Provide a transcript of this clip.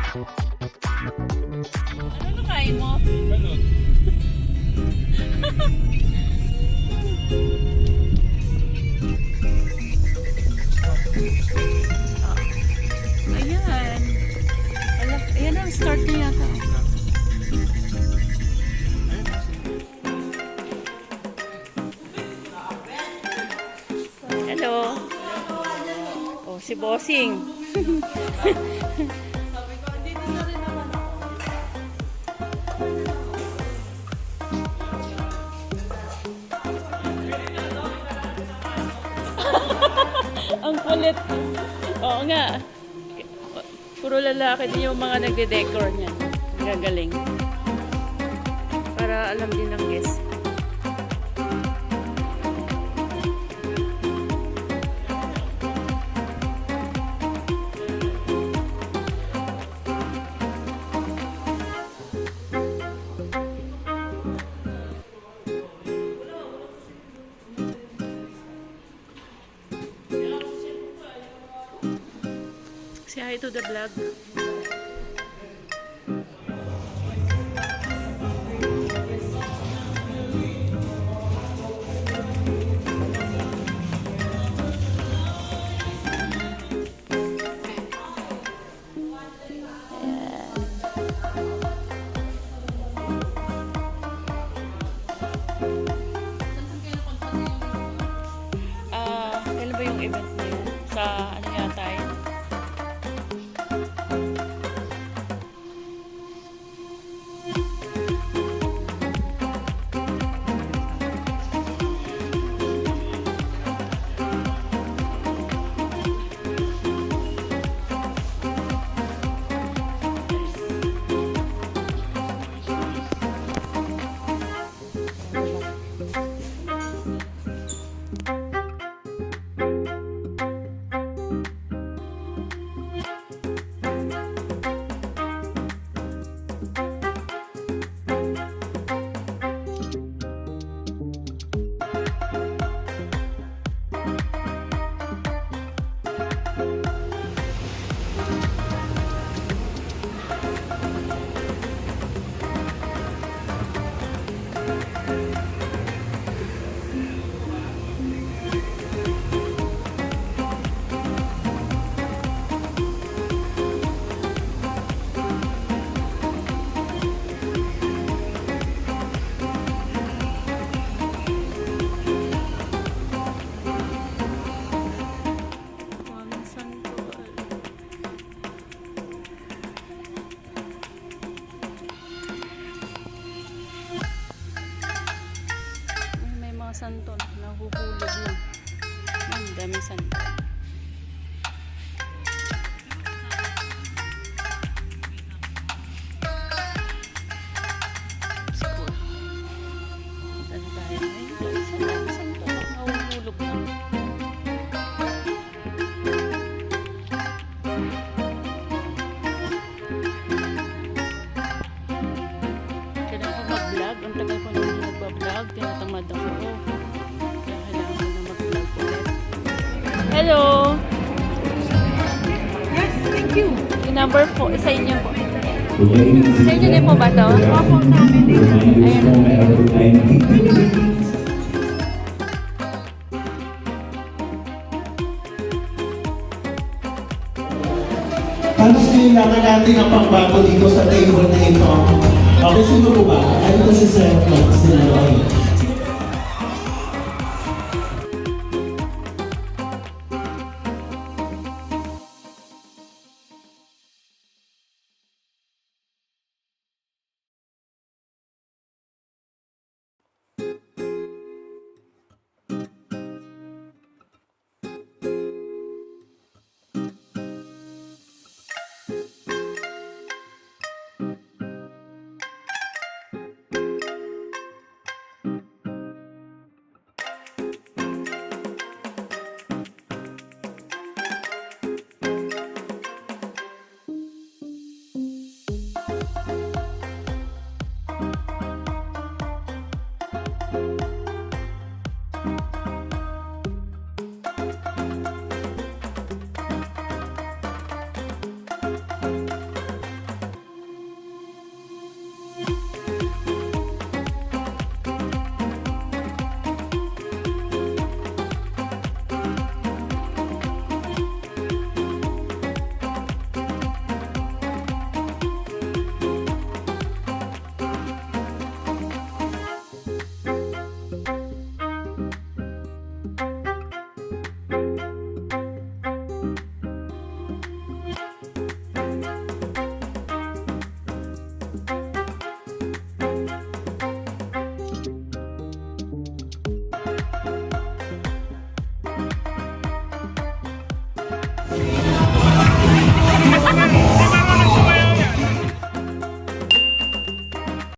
Ano na kain mo? Balot. Ayan. Ala, ayan na, start na yata. Hello. Oh, si Bossing. Ang kulit. Oo nga. Puro lalaki din yung mga nagde-decor niyan. Gagaling. Para alam din ng guest. Say hi to the vlog. Kailan ba yung event na yun? Sa ano yata yun? Santol, nahuhulog lang. Ang daming santol. School. Punta na tayo ngayon. Guys, ang daming santol. Nahuhulog lang. Kailangan ko mag-vlog. Ang tagal ko na hindi nagbablog. Tinatamad ako. Hello! Yes, thank you. Yung number 4, sa inyo po. Sa inyo din po ba ito? Opo, sa amin din. Paano kailangan natin ang pangbago dito sa table na ito? Okay, sino po ba? Ano ito si Sir Max Sinaloy? Thank you.